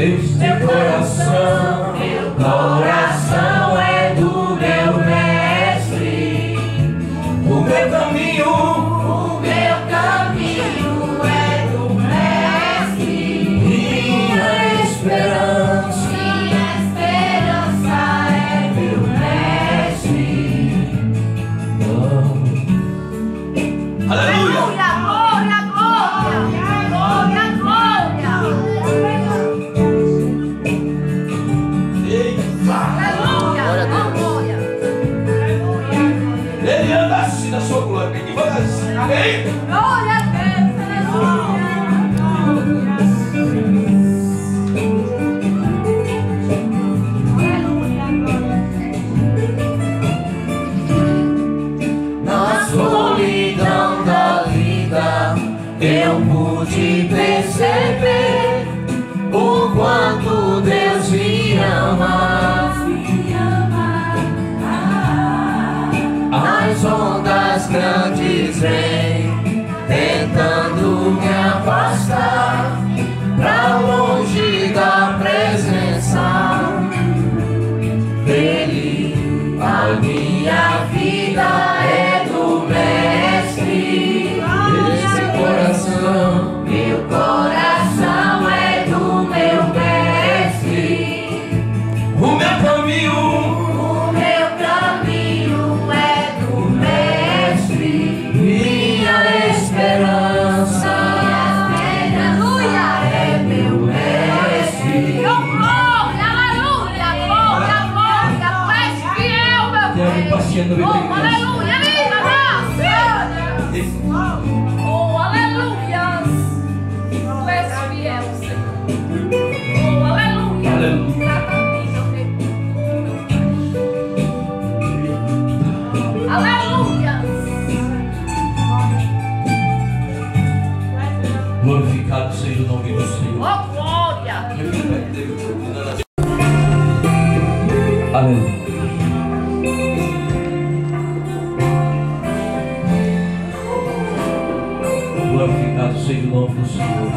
Este coração, meu coração é do meu mestre. O meu caminho é do mestre. Minha esperança é meu mestre. Aleluia. Glória, glória, glória, glória. Aleluia, glória. Ele anda assim na sua glória, bem devagarzinho. Amém? Glória a Deus, aleluia. Na solidão da vida eu pude perceber o quanto Deus me ama. As ondas grandes vêm tentando me afastar pra longe da presença dele. A minha vida é do mestre. Esse coração, meu coração é do meu mestre. O meu caminho é do mestre. Minha esperança é meu mestre. Aleluia, glória, glória. Tu és fiel, meu Deus. Oh, aleluia, oh, aleluia. Tu és fiel, Senhor. Oh, aleluia. Aleluia. Aleluia. Glorificado seja o nome do Senhor. Oh, glória. Aleluia. Glorificado seja o nome do Senhor.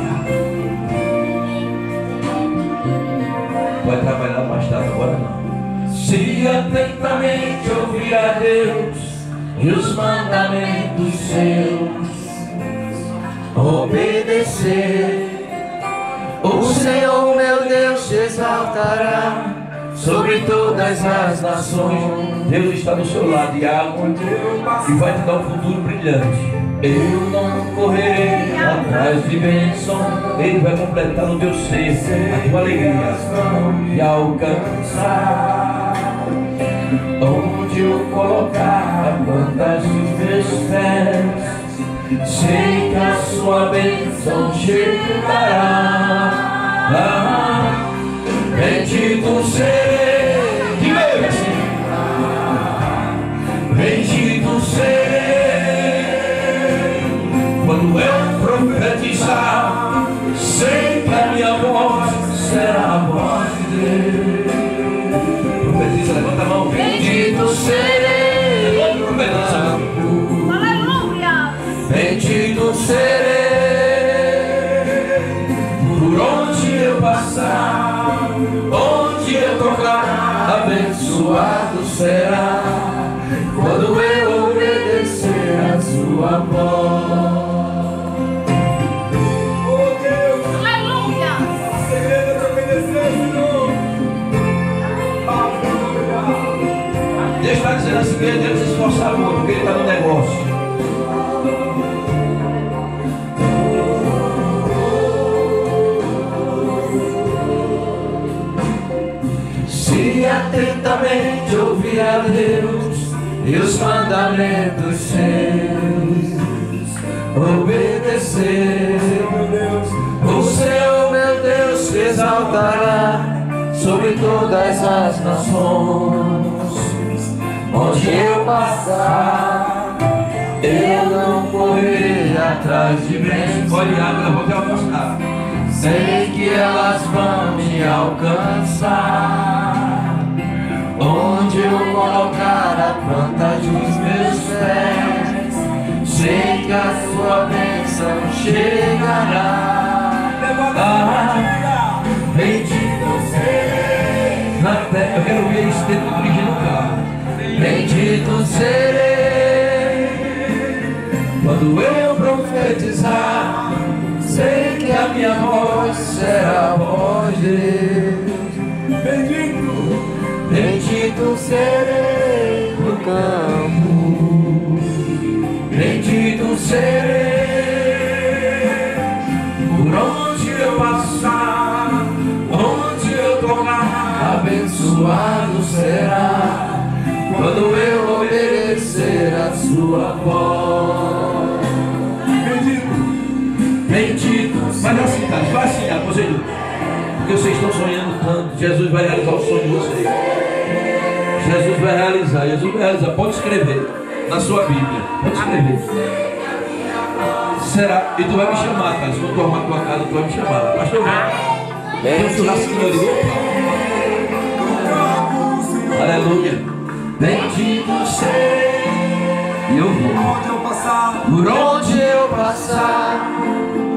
Vai trabalhar mais tarde, agora não. Se atentamente ouvir a Deus e os mandamentos seus obedecer, o Senhor meu Deus te exaltará sobre todas as nações. Deus está do seu lado, Iago, e vai te dar um futuro brilhante. Eu não correrei atrás de bênção, Ele vai completar no teu ser a tua alegria e alcançar onde eu colocar a planta dos meus pés. Sei que a sua bênção chegará. Bendito serei, de meu assim. Bendito serei quando eu profetizar. Sei que a minha voz será a voz de Deus. Profetiza, levanta a mão. Bendito serei. Profetiza. Aleluia. Bendito serei por onde eu passar, onde eu tocar, abençoado será quando eu obedecer a sua voz. Aleluia. Deus está dizendo assim que ele deve se esforçar muito, porque ele está no negócio. Se atentamente ouvir a Deus e os mandamentos seus obedecer, o Senhor meu Deus te exaltará sobre todas as nações. Onde eu passar, eu não correrei atrás de bênçãos. Pode água, eu vou te alcançar. Sei que elas vão me alcançar. Onde eu colocar a planta dos meus pés, sei que a sua bênção chegará. Bendito será a voz de Deus. Bendito serei no campo, bendito serei por onde eu passar, onde eu tocar, abençoado será quando eu obedecer a sua voz. Bendito. Mas assim, cara, vai assim, aposento. Porque vocês estão sonhando tanto. Jesus vai realizar o sonho de vocês. Jesus vai realizar. Jesus vai realizar. Pode escrever na sua Bíblia. Pode escrever. Será? E tu vai me chamar, cara. Se eu não arrumar tua casa, tu vai me chamar. Pastor, vem. Tem um churrasquinho ali. Aleluia. Bendito serei. E eu vou. Por onde eu passar,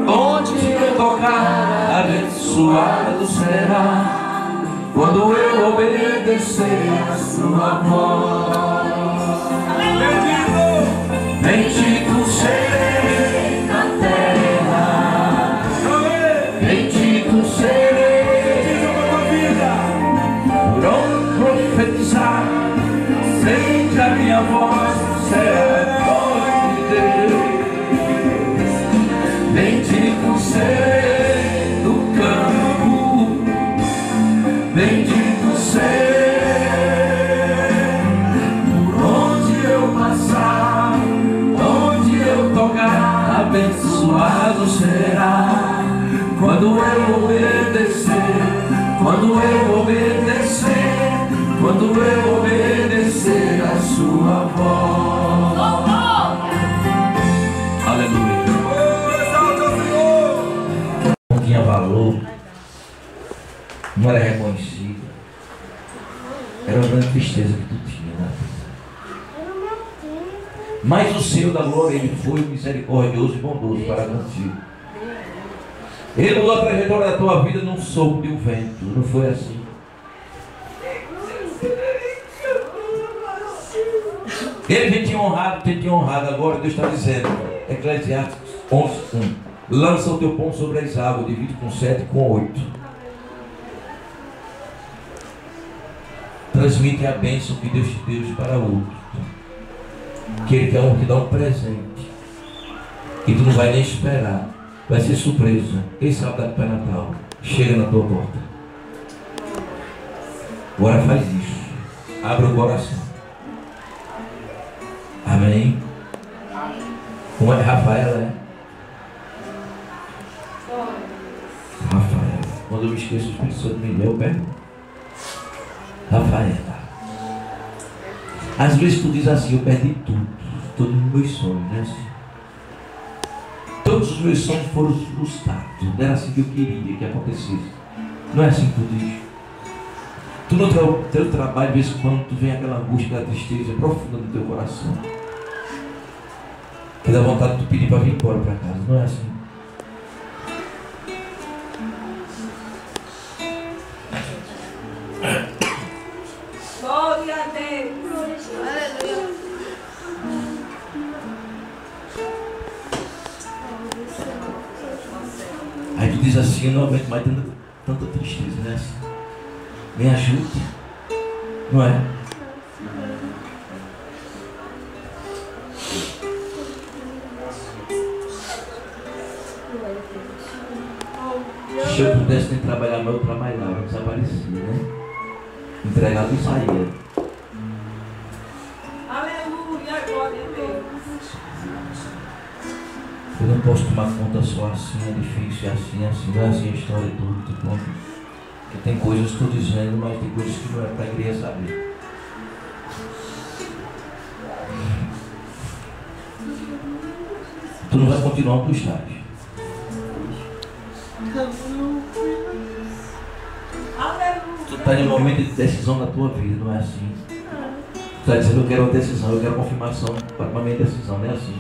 onde eu tocar, abençoado será quando eu obedecer a sua voz. Bendito serei na terra, bendito serei por onde profetizar, sempre a minha voz será a voz de Deus. Bendito serei no campo, bendito serei por onde eu passar, onde eu tocar, abençoado será quando eu obedecer, quando eu obedecer, quando eu obedecer a sua voz. Aleluia. Não tinha valor, não era reconhecido. Era uma grande tristeza que tu tinha na vida. Mas o Senhor da glória, Ele foi misericordioso e bondoso para contigo. Ele mudou a trajetória da tua vida num sopro de um vento. Não foi assim? Ele vem te honrado, tem te honrado. Agora Deus está dizendo, Eclesiastes 11:1, lança o teu pão sobre as águas, divide com 7 e com 8. Transmite a bênção que Deus te deu para outro. Que Ele quer te dar um presente e tu não vai nem esperar. Vai ser surpresa. Quem sabe da Pai Natal chega na tua porta. Agora faz isso. Abre o coração. Amém. Como é Rafaela, é? Rafaela. Quando eu me esqueço, o Espírito Santo me deu, eu pergunto. Rafaela. Às vezes tu diz assim, eu perdi tudo. Todos os meus sonhos, né? Todos os meus sonhos foram frustrados. Não era assim que eu queria que acontecesse. Não é assim que tu diz. Tu no teu trabalho, de vez em quando, tu vem aquela angústia, aquela tristeza profunda no teu coração. Que dá vontade de tu pedir para vir embora para casa. Não é assim. Glória a Deus. Aleluia. Aí tu diz assim, eu não aguento mais tanta tristeza, né? Me ajude, não é? Se eu pudesse nem trabalhar, mas eu trabalhava, desaparecia, né? Entregado e saía. Aleluia, glória a Deus. Eu não posso tomar conta só assim, é difícil, é assim, não é assim a história toda, tu conta. Porque tem coisas que estou dizendo, mas tem coisas que não é para a igreja saber. Tu não vai continuar onde tu estás. Tu está em um momento de decisão na tua vida, não é assim. Tu está dizendo, eu quero uma decisão, eu quero confirmação para a minha decisão, não é assim.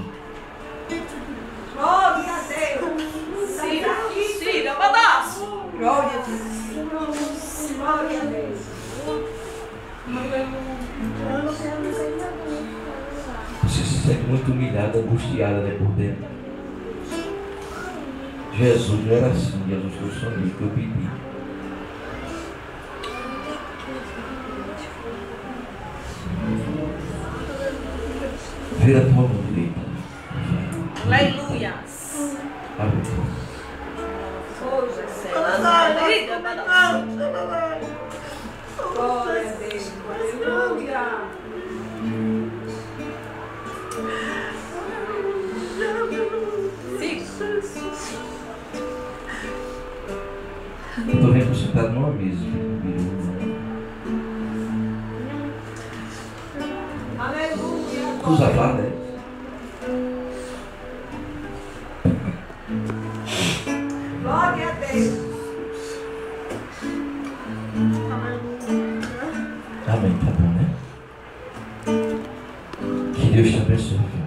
Glória a Deus. Siga, pedaço. Glória a Deus. Glória a Deus. Você se sente muito humilhada, angustiada, né, por dentro. Jesus não era assim, Jesus que eu sonhei, que eu pedi. Vira a tua mão direita. Aleluia. Amém. Glória a Deus. Aleluia. Eu estou vendo você sentado numa mesa. Aleluia. Cruza lá, né? Glória a Deus. Amém, tá bom, né? Que Deus te abençoe.